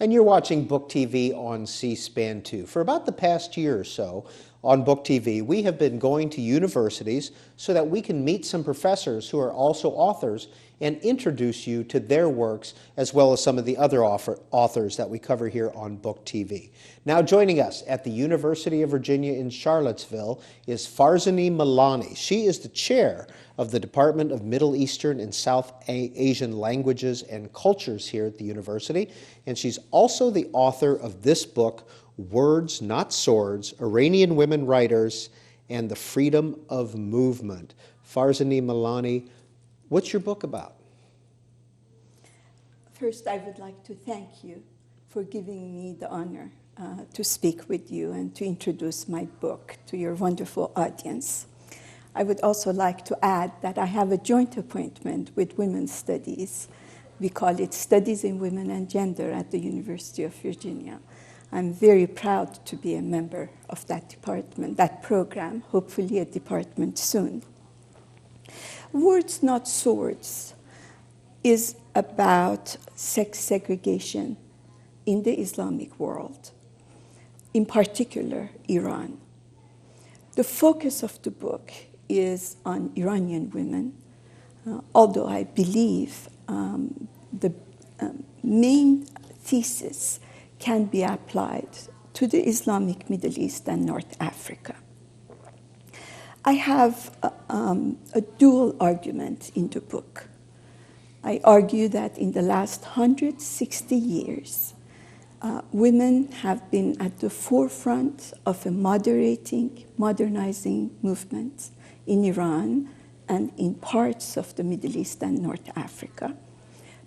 And you're watching Book TV on C-SPAN 2. For about the past year or so on Book TV, we have been going to universities so that we can meet some professors who are also authors and introduce you to their works, as well as some of the other authors that we cover here on Book TV. Now joining us at the University of Virginia in Charlottesville is Farzaneh Milani. She is the chair of the Department of Middle Eastern and South Asian Languages and Cultures here at the university, and she's also the author of this book, Words Not Swords, Iranian Women Writers and the Freedom of Movement. Farzaneh Milani, what's your book about? First, I would like to thank you for giving me the honor to speak with you and to introduce my book to your wonderful audience. I would also like to add that I have a joint appointment with Women's Studies. We call it Studies in Women and Gender at the University of Virginia. I'm very proud to be a member of that department, that program, hopefully a department soon. Words Not Swords is about sex segregation in the Islamic world, in particular Iran. The focus of the book is on Iranian women, although I believe the main thesis can be applied to the Islamic Middle East and North Africa. I have a dual argument in the book. I argue that in the last 160 years, women have been at the forefront of a modernizing movement in Iran and in parts of the Middle East and North Africa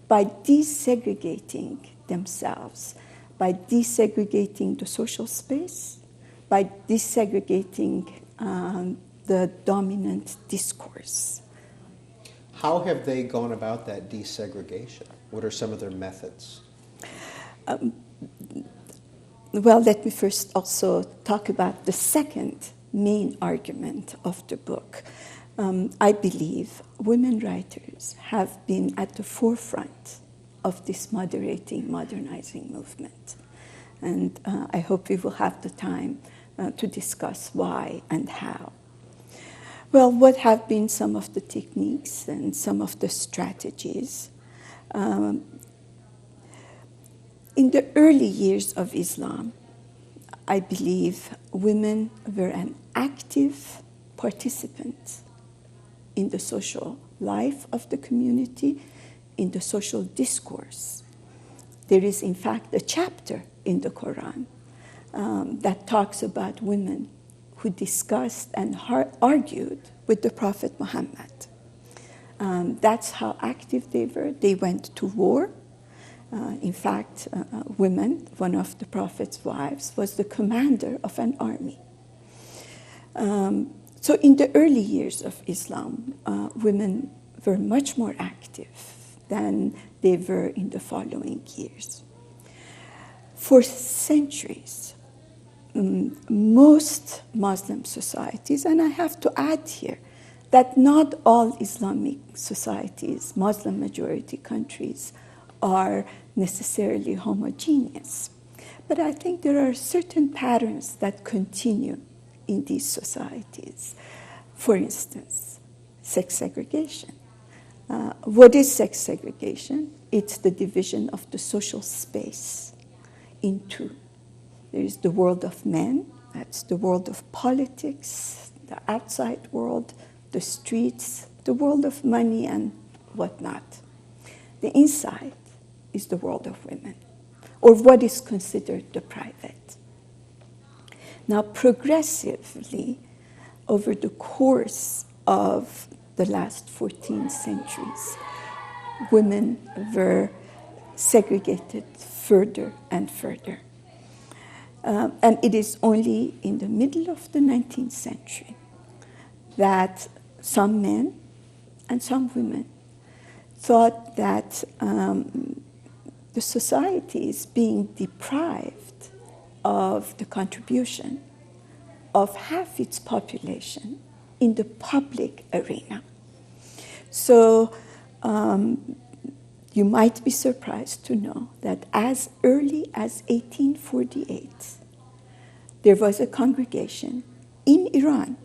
by desegregating themselves, by desegregating the social space, by desegregating the dominant discourse. How have they gone about that desegregation? What are some of their methods? Well, let me first also talk about the second main argument of the book. I believe women writers have been at the forefront of this modernizing movement. And I hope we will have the time to discuss why and how. Well, what have been some of the techniques and some of the strategies? In the early years of Islam, I believe women were an active participant in the social life of the community, in the social discourse. There is, in fact, a chapter in the Quran that talks about women who discussed and argued with the Prophet Muhammad. That's how active they were. They went to war. In fact, women, one of the Prophet's wives, was the commander of an army. So in the early years of Islam, women were much more active than they were in the following years. For centuries, most Muslim societies, and I have to add here that not all Islamic societies, Muslim majority countries, are necessarily homogeneous. But I think there are certain patterns that continue in these societies. For instance, sex segregation. What is sex segregation? It's the division of the social space in two. There is the world of men, that's the world of politics, the outside world, the streets, the world of money and whatnot. The inside is the world of women, or what is considered the private. Now, progressively, over the course of the last 14 centuries, women were segregated further and further. And it is only in the middle of the 19th century that some men and some women thought that the society is being deprived of the contribution of half its population in the public arena. So You might be surprised to know that as early as 1848, there was a congregation in Iran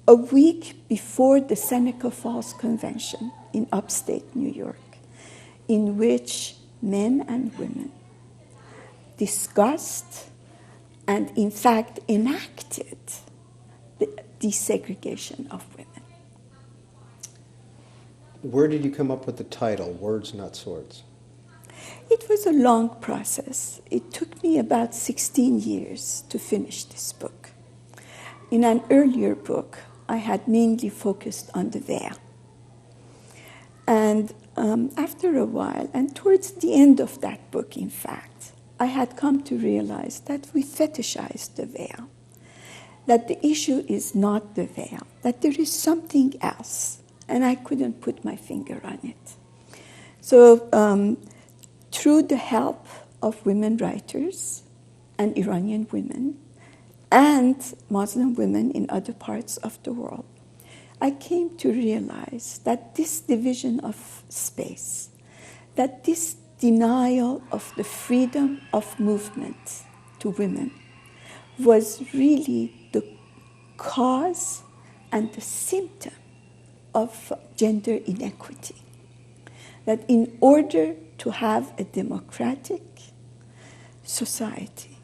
a week before the Seneca Falls Convention in upstate New York, in which men and women discussed and, in fact, enacted the desegregation of women. Where did you come up with the title, Words Not Swords? It was a long process. It took me about 16 years to finish this book. In an earlier book, I had mainly focused on the veil. And after a while, and towards the end of that book, in fact, I had come to realize that we fetishize the veil, that the issue is not the veil, that there is something else, and I couldn't put my finger on it. So through the help of women writers and Iranian women and Muslim women in other parts of the world, I came to realize that this division of space, that this denial of the freedom of movement to women was really the cause and the symptom of gender inequity. That in order to have a democratic society,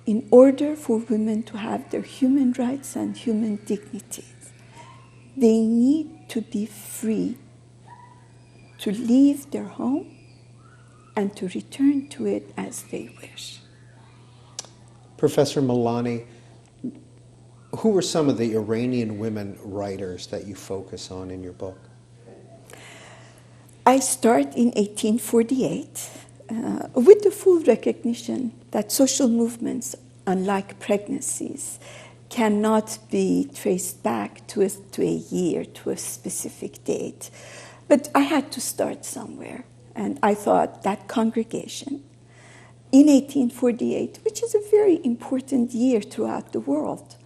in order for women to have their human rights and human dignity, they need to be free to leave their home and to return to it as they wish. Professor Milani, who were some of the Iranian women writers that you focus on in your book? I start in 1848 with the full recognition that social movements, unlike pregnancies, cannot be traced back to a year, to a specific date. But I had to start somewhere, and I thought that congregation in 1848, which is a very important year throughout the world,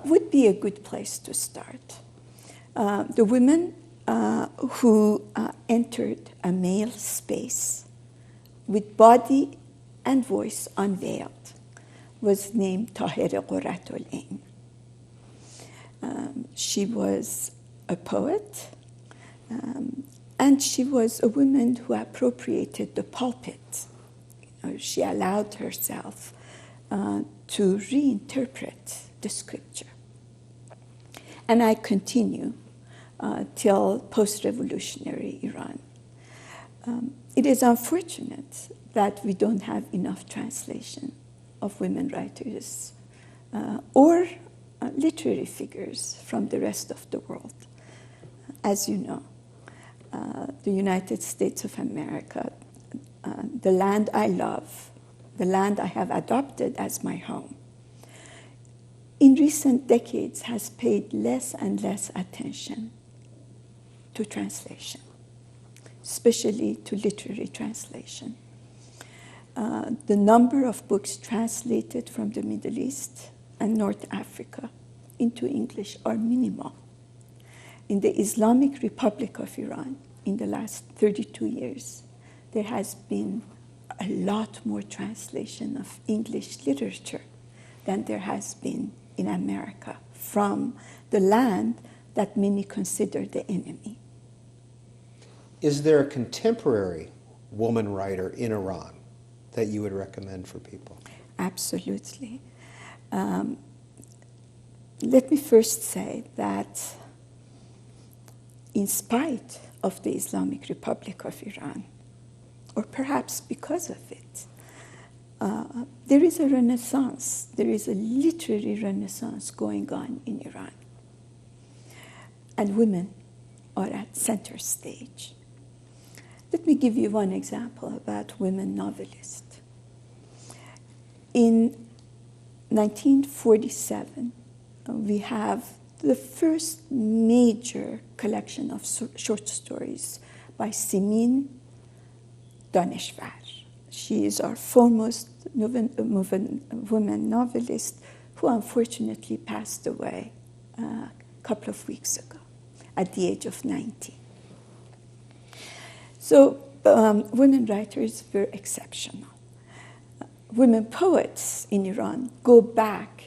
would be a good place to start. The women who entered a male space with body and voice unveiled was named Tahir Qurratul Ain. She was a poet, and she was a woman who appropriated the pulpit. She allowed herself to reinterpret the scripture. And I continue till post-revolutionary Iran. It is unfortunate that we don't have enough translation of women writers or literary figures from the rest of the world. As you know, the United States of America, the land I love, the land I have adopted as my home, in recent decades has paid less and less attention to translation, especially to literary translation. The number of books translated from the Middle East and North Africa into English are minimal. In the Islamic Republic of Iran, in the last 32 years, there has been a lot more translation of English literature than there has been in America from the land that many consider the enemy. Is there a contemporary woman writer in Iran that you would recommend for people? Absolutely. Let me first say that in spite of the Islamic Republic of Iran, or perhaps because of it, there is a renaissance, there is a literary renaissance going on in Iran. And women are at center stage. Let me give you one example about women novelists. In 1947, we have the first major collection of short stories by Simin Daneshvar. She is our foremost woman novelist who unfortunately passed away a couple of weeks ago at the age of 90. So women writers were exceptional. Women poets in Iran go back